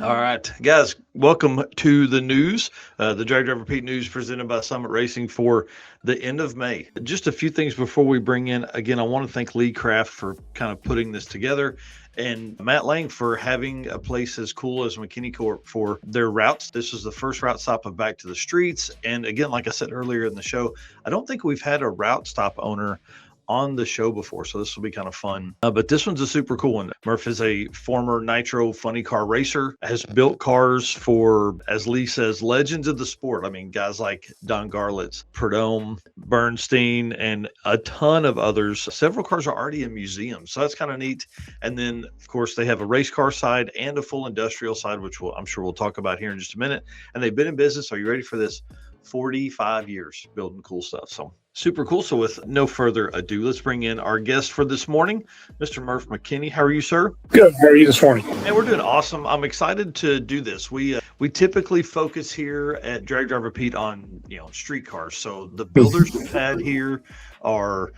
All right, guys, welcome to the news, the Drag Driver Pete news presented by Summit Racing for the end of May. Just a few things before we bring in, again, I want to thank Lee Craft for kind of putting this together and Matt Lang for having a place as cool as McKinney Corp for their routes. This was the first route stop of Back to the Streets. And again, like I said earlier in the show, I don't think we've had a route stop owner on the show before, so this will be kind of fun. But this one's a super cool one. Murf is a former Nitro Funny Car racer, has built cars for, as Lee says, legends of the sport. I mean, guys like Don Garlitz, Prudhomme, Bernstein, and a ton of others. Several cars are already in museums, so that's kind of neat. And then, of course, they have a race car side and a full industrial side, which I'm sure we'll talk about here in just a minute. And they've been in business, are you ready for this? 45 years building cool stuff. So super cool. So with no further ado, let's bring in our guest for this morning, Mr. Murf McKinney. How are you, sir? Good. How are you this morning? And we're doing awesome. I'm excited to do this. We typically focus here at Drag Driver Pete on, street cars. So the builders we've had here are,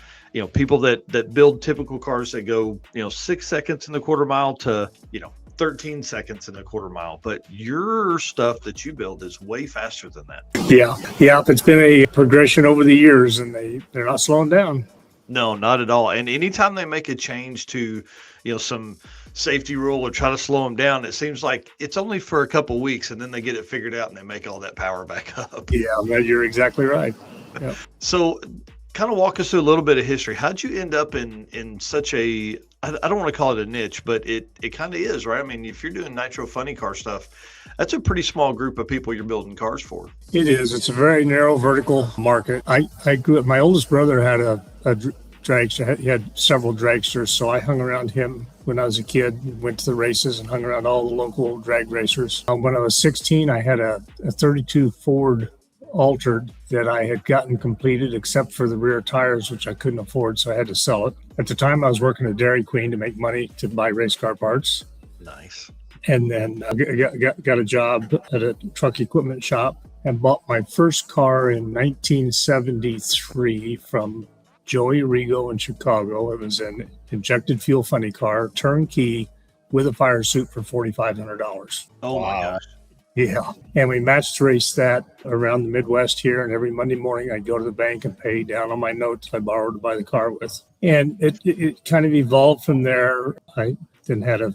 people that build typical cars that go, 6 seconds in the quarter mile to, 13 seconds in a quarter mile, but your stuff that you build is way faster than that. Yeah. It's been a progression over the years, and they're not slowing down. No, not at all. And anytime they make a change to, some safety rule or try to slow them down, it seems like it's only for a couple weeks, and then they get it figured out and they make all that power back up. Yeah, you're exactly right. Yeah. So kind of walk us through a little bit of history. How'd you end up in such a, I don't want to call it a niche, but it kind of is, right? I mean, if you're doing Nitro Funny Car stuff, that's a pretty small group of people you're building cars for. It is. It's a very narrow vertical market. I grew up, my oldest brother had a dragster. He had several dragsters, so I hung around him when I was a kid, went to the races and hung around all the local drag racers. When I was 16, I had a 32 Ford Altered that I had gotten completed except for the rear tires, which I couldn't afford, so I had to sell it. At the time, I was working at Dairy Queen to make money to buy race car parts. Nice. And then I got a job at a truck equipment shop and bought my first car in 1973 from Joey Rigo in Chicago. It was an injected fuel funny car, turnkey, with a fire suit for $4,500. Oh, my gosh. Yeah. And we matched raced that around the Midwest here. And every Monday morning, I'd go to the bank and pay down on my notes I borrowed to buy the car with. And it kind of evolved from there. I then had a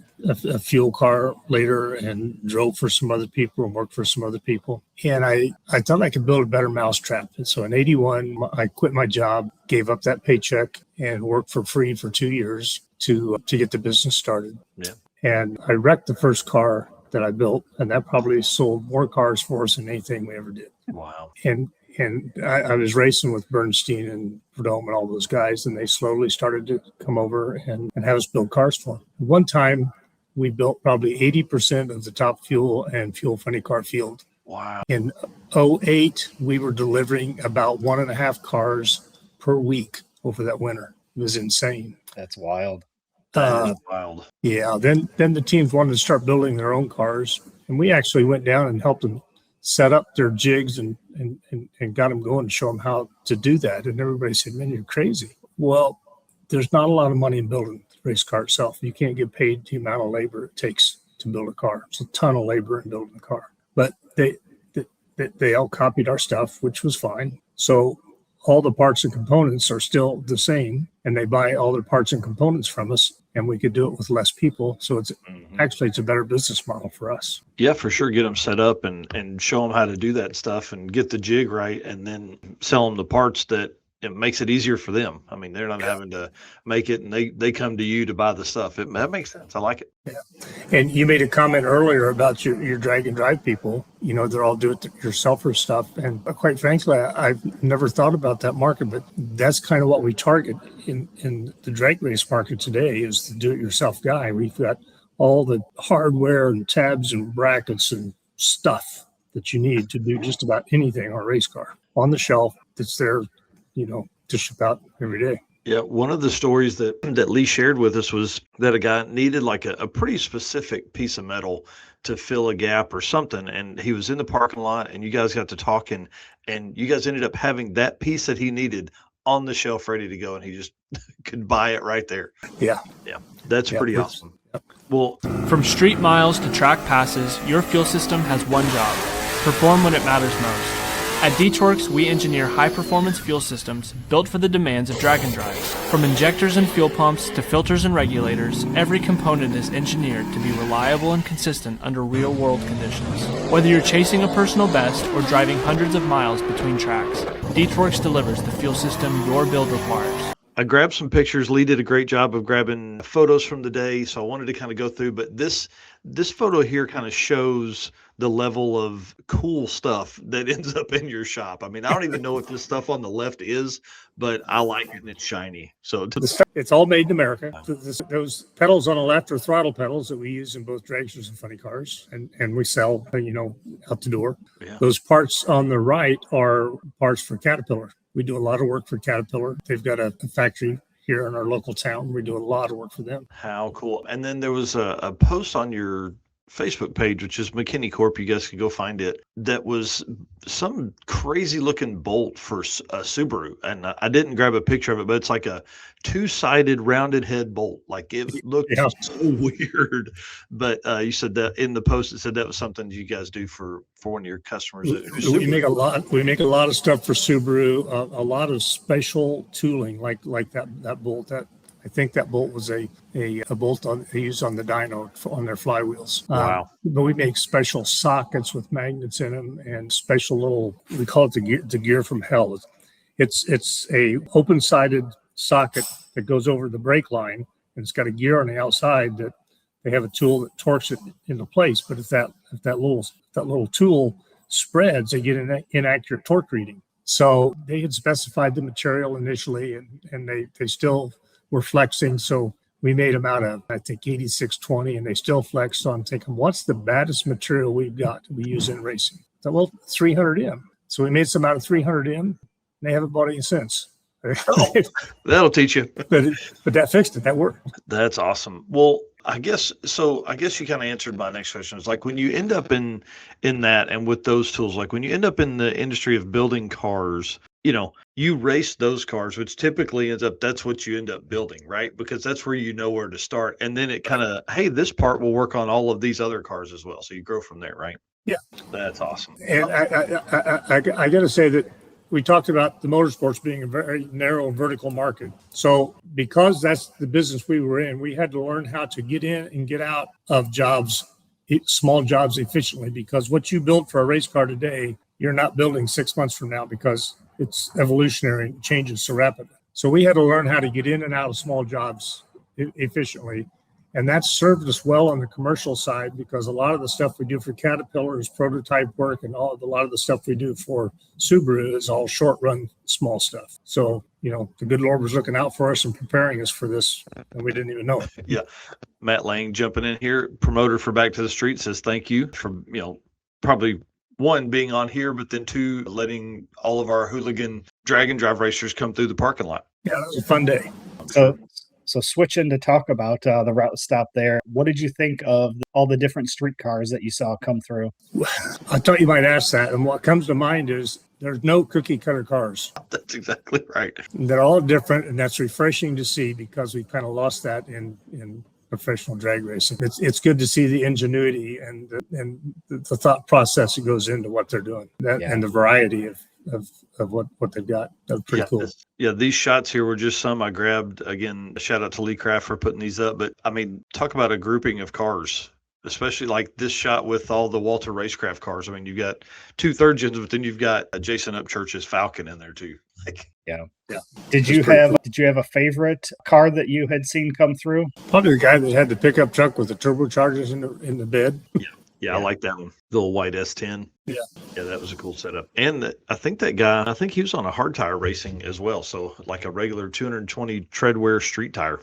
fuel car later and drove for some other people and worked for some other people. And I thought I could build a better mousetrap. And so in 81, I quit my job, gave up that paycheck, and worked for free for 2 years to get the business started. Yeah. And I wrecked the first car that I built, and that probably sold more cars for us than anything we ever did. Wow. And I was racing with Bernstein and Prudhomme and all those guys, and they slowly started to come over and have us build cars for them. One time, we built probably 80% of the top fuel and fuel funny car field. Wow. In 08, we were delivering about 1.5 cars per week over that winter. It was insane. That's wild. Wild. Yeah. Then the teams wanted to start building their own cars, and we actually went down and helped them set up their jigs and got them going to show them how to do that. And everybody said, "Man, you're crazy." Well, there's not a lot of money in building the race car itself. You can't get paid the amount of labor it takes to build a car. It's a ton of labor in building a car. But they all copied our stuff, which was fine. So all the parts and components are still the same, and they buy all their parts and components from us, and we could do it with less people. So it's actually a better business model for us. Yeah, for sure. Get them set up and show them how to do that stuff and get the jig right, and then sell them the parts that it makes it easier for them. I mean, they're not having to make it, and they come to you to buy the stuff. That makes sense. I like it. Yeah. And you made a comment earlier about your drag and drive people. They're all do-it-yourselfer stuff. And quite frankly, I've never thought about that market, but that's kind of what we target in the drag race market today is the do-it-yourself guy. We've got all the hardware and tabs and brackets and stuff that you need to do just about anything on a race car on the shelf that's there, to ship out every day. Yeah, one of the stories that Lee shared with us was that a guy needed like a pretty specific piece of metal to fill a gap or something, and he was in the parking lot, and you guys got to talking, and you guys ended up having that piece that he needed on the shelf ready to go, and he just could buy it right there. Yeah. That's pretty awesome. Well, From street miles to track passes, your fuel system has one job: perform when it matters most. At Dtorx, we engineer high-performance fuel systems built for the demands of drag and drives. From injectors and fuel pumps to filters and regulators, every component is engineered to be reliable and consistent under real-world conditions. Whether you're chasing a personal best or driving hundreds of miles between tracks, Dtorx delivers the fuel system your build requires. I grabbed some pictures. Lee did a great job of grabbing photos from the day, so I wanted to kind of go through. But this photo here kind of shows the level of cool stuff that ends up in your shop. I mean, I don't even know what this stuff on the left is, but I like it and it's shiny. So It's all made in America. Those pedals on the left are throttle pedals that we use in both dragsters and funny cars, and we sell, out the door. Yeah. Those parts on the right are parts for Caterpillar. We do a lot of work for Caterpillar. They've got a factory here in our local town. We do a lot of work for them. How cool. And then there was a post on your Facebook page, which is McKinney Corp. You guys can go find it. That was some crazy looking bolt for a Subaru. And I didn't grab a picture of it, but it's like a two-sided rounded head bolt. Like it looked so weird. But you said that in the post, it said that was something you guys do for one of your customers. We make a lot of stuff for Subaru, a lot of special tooling like that bolt. I think that bolt was a bolt they used on the dyno on their flywheels. Wow. But we make special sockets with magnets in them and special little, we call it the gear from hell. It's a open-sided socket that goes over the brake line, and it's got a gear on the outside that they have a tool that torques it into place. But if that little tool spreads, they get an inaccurate torque reading. So they had specified the material initially, and they still were flexing. So we made them out of, I think, 8620, and they still flex. So I'm thinking, what's the baddest material we've got we use in racing? So, well, 300M. So we made some out of 300M, and they haven't bought any since. Oh, that'll teach you. But that fixed it. That worked. That's awesome. Well, I guess you kind of answered my next question. It's like when you end up in that and with those tools, like when you end up in the industry of building cars, you race those cars, which typically ends up, that's what you end up building, right? Because that's where you know where to start. And then it kind of, hey, this part will work on all of these other cars as well. So you grow from there, right? Yeah. That's awesome. And I got to say that we talked about the motorsports being a very narrow vertical market. So because that's the business we were in, we had to learn how to get in and get out of jobs, small jobs efficiently, because what you build for a race car today, you're not building 6 months from now because it's evolutionary and changes so rapidly. So we had to learn how to get in and out of small jobs efficiently. And that served us well on the commercial side, because a lot of the stuff we do for Caterpillar is prototype work, and a lot of the stuff we do for Subaru is all short run, small stuff. So, the good Lord was looking out for us and preparing us for this, and we didn't even know it. Yeah. Matt Lang jumping in here, promoter for Back to the Street, says thank you for, probably one, being on here, but then two, letting all of our hooligan drag and drive racers come through the parking lot. Yeah, that was a fun day. So switching to talk about the route stop there, what did you think of all the different street cars that you saw come through? I thought you might ask that. And what comes to mind is there's no cookie cutter cars. That's exactly right. They're all different, and that's refreshing to see, because we kind of lost that in professional drag racing. It's good to see the ingenuity and the thought process that goes into what they're doing, and the variety of what they've got. That's pretty cool. These shots here were just some I grabbed. Again, shout out to Lee Craft for putting these up. But I mean, talk about a grouping of cars, especially like this shot with all the Walter Racecraft cars. I mean, you've got two third gens, but then you've got Jason Upchurch's Falcon in there too. Yeah. Did you have a favorite car that you had seen come through? Probably the guy that had the pickup truck with the turbochargers in the bed. Yeah, I like that one. The little white S10. Yeah, that was a cool setup. And I think that guy, he was on a hard tire racing as well. So like a regular 220 treadwear street tire.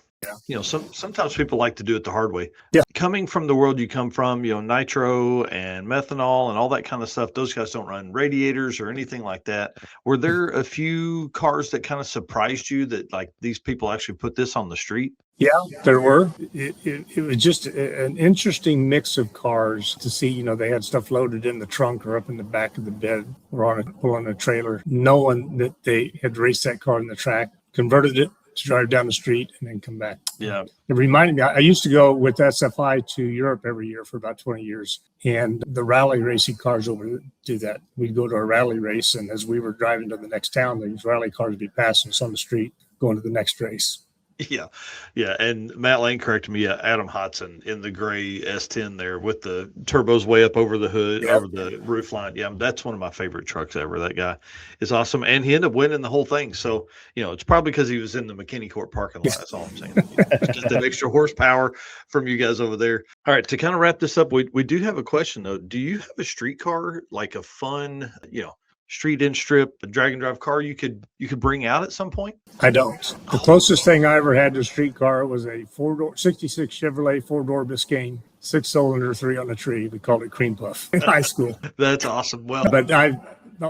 Yeah. Sometimes people like to do it the hard way. Yeah. Coming from the world you come from, nitro and methanol and all that kind of stuff, those guys don't run radiators or anything like that. Were there a few cars that kind of surprised you that like these people actually put this on the street? Yeah, there were. It was just an interesting mix of cars to see. They had stuff loaded in the trunk or up in the back of the bed or on a trailer, knowing that they had raced that car in the track, converted it to drive down the street and then come back. Yeah. It reminded me, I used to go with SFI to Europe every year for about 20 years. And the rally racing cars over do that. We'd go to a rally race, and as we were driving to the next town, these rally cars would be passing us on the street going to the next race. Yeah. Yeah. And Matt Lane corrected me. Yeah, Adam Hodson in the gray S10 there with the turbos way up over the hood, Yep. over the roof line. Yeah. That's one of my favorite trucks ever. That guy is awesome. And he ended up winning the whole thing. So, it's probably because he was in the McKinney Corp parking lot. That's all I'm saying. Just that extra horsepower from you guys over there. All right. To kind of wrap this up, we do have a question though. Do you have a street car, like a fun, street in strip, a drag and drive car you could bring out at some point? I don't. The closest thing I ever had to a street car was a 4-door 66 Chevrolet 4-door Biscayne, 6-cylinder, 3 on the tree. We called it Cream Puff in high school. That's awesome. Well, But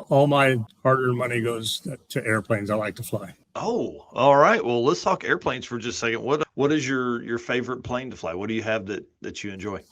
all my hard-earned money goes to airplanes. I like to fly. oh, all right. Well, let's talk airplanes for just a second. What is your favorite plane to fly? What do you have that you enjoy?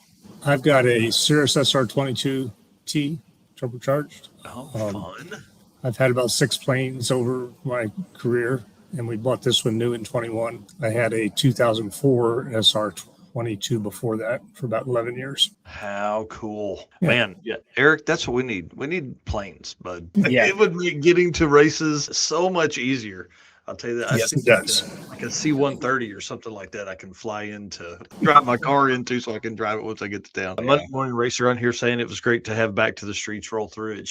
I've got a Cirrus SR-22T turbocharged. Oh, fun. I've had about 6 planes over my career, and we bought this one new in 21. I had a 2004 SR-22 before that for about 11 years. How cool. Yeah. Man, yeah, Eric, that's what we need. We need planes, bud. Yeah. It would make getting to races so much easier. I'll tell you that. Yes, it does. Like a C-130 or something like that I can fly into, drive my car into so I can drive it once I get to town. Monday Morning Racer on here saying it was great to have Back to the Streets roll through.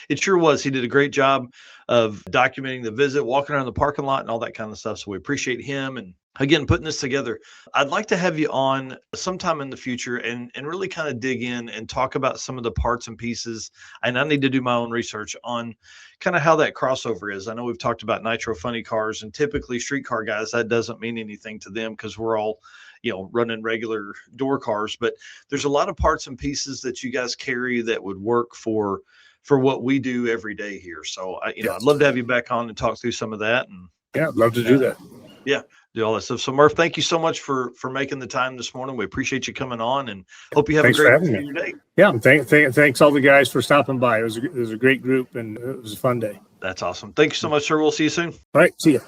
It sure was. He did a great job of documenting the visit, walking around the parking lot and all that kind of stuff. So we appreciate him and again putting this together. I'd like to have you on sometime in the future and really kind of dig in and talk about some of the parts and pieces. And I need to do my own research on kind of how that crossover is. I know we've talked about Nitro Funny Cars, and typically street car guys, that doesn't mean anything to them because we're all, running regular door cars. But there's a lot of parts and pieces that you guys carry that would work for what we do every day here. So I'd love to have you back on and talk through some of that. And Yeah, I'd love to do that. yeah, do all that stuff. So Murf, thank you so much for making the time this morning. We appreciate you coming on and hope you have Thanks a for great having rest of me. your day. Yeah, and thanks all the guys for stopping by. It was a great group, and it was a fun day. That's awesome. Thank you so much, sir. We'll see you soon. All right, see ya.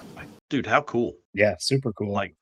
Dude, how cool. Yeah, super cool. Like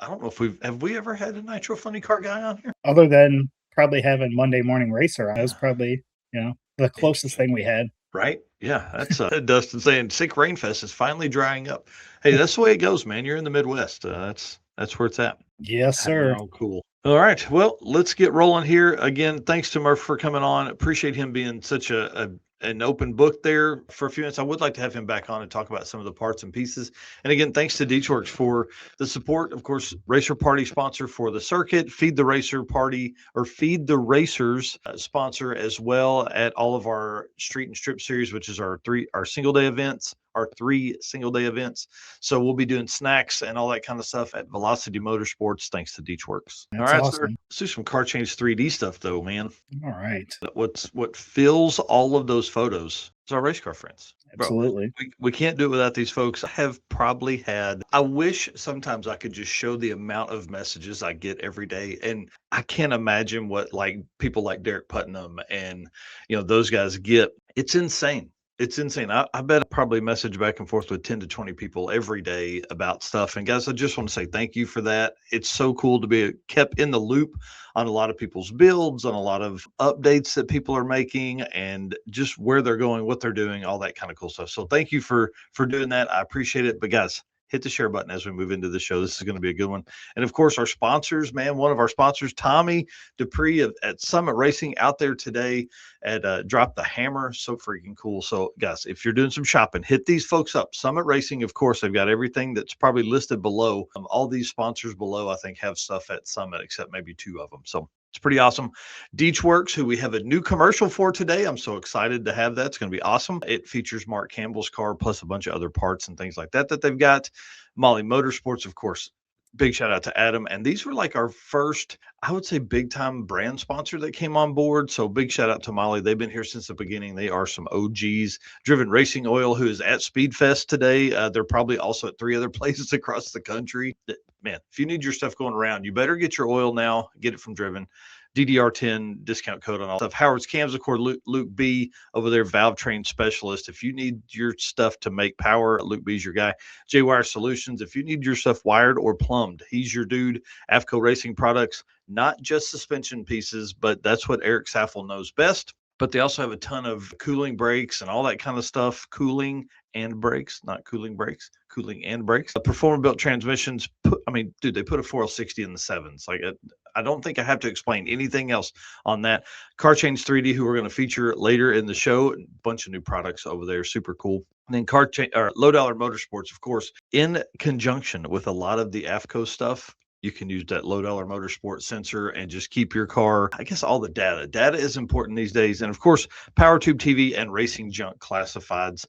I don't know if have we ever had a Nitro Funny Car guy on here? Other than probably having Monday Morning Racer, that was probably, the closest thing we had. Right? Yeah, that's Dustin saying Sick Rainfest is finally drying up. Hey, that's the way it goes, man. You're in the Midwest. That's where it's at. Yes, sir. Oh, cool. All right. Well, let's get rolling here. Again, thanks to Murf for coming on. Appreciate him being such an open book there for a few minutes. I would like to have him back on and talk about some of the parts and pieces. And again, thanks to Deechworks for the support. Of course, Racer Party sponsor for the circuit, Feed the Racer Party or Feed the Racers sponsor as well at all of our street and strip series, which is our 3 single day events. Our 3 single day events. So we'll be doing snacks and all that kind of stuff at Velocity Motorsports, thanks to Deechworks. All That's right, awesome. sir. Let's do some car change 3D stuff though, man. All right. What fills all of those photos is our race car friends. Bro, Absolutely. we can't do it without these folks. I have probably had, I wish sometimes I could just show the amount of messages I get every day. And I can't imagine what like people like Derek Putnam and, those guys get. It's insane. It's insane. I bet I probably message back and forth with 10 to 20 people every day about stuff. And guys, I just want to say thank you for that. It's so cool to be kept in the loop on a lot of people's builds, on a lot of updates that people are making and just where they're going, what they're doing, all that kind of cool stuff. So thank you for doing that. I appreciate it. But guys, hit the share button as we move into the show. This is going to be a good one. And of course, our sponsors, man, one of our sponsors, Tommy Dupree at Summit Racing out there today at Drop the Hammer. So freaking cool. So guys, if you're doing some shopping, hit these folks up. Summit Racing, of course, they've got everything that's probably listed below. All these sponsors below, I think, have stuff at Summit, except maybe 2 of them. So it's pretty awesome. Deechworks, who we have a new commercial for today. I'm so excited to have that. It's going to be awesome. It features Mark Campbell's car plus a bunch of other parts and things like that they've got. Molly Motorsports, of course. Big shout out to Adam. And these were like our first, I would say, big time brand sponsor that came on board. So big shout out to Molly. They've been here since the beginning. They are some OGs. Driven Racing Oil, who is at Speedfest today. They're probably also at 3 other places across the country. Man, if you need your stuff going around, you better get your oil now. Get it from Driven. DDR10 discount code on all stuff. Howard's Camsicore, Luke B over there, valve train specialist. If you need your stuff to make power, Luke B's your guy. J-Wire Solutions. If you need your stuff wired or plumbed, he's your dude. AFCO Racing Products, not just suspension pieces, but that's what Eric Saffel knows best. But they also have a ton of cooling brakes and all that kind of stuff. Cooling and brakes, not cooling brakes, cooling and brakes. Performer built transmissions. Dude, they put a 4L60 in the sevens. Like, I don't think I have to explain anything else on that. Car Change 3D, who we're going to feature later in the show. A bunch of new products over there. Super cool. And then Low Dollar Motorsports, of course, in conjunction with a lot of the AFCO stuff. You can use that Low Dollar Motorsport sensor and just keep your car, I guess, all the data. Data is important these days. And of course, PowerTube TV and Racing Junk Classifieds.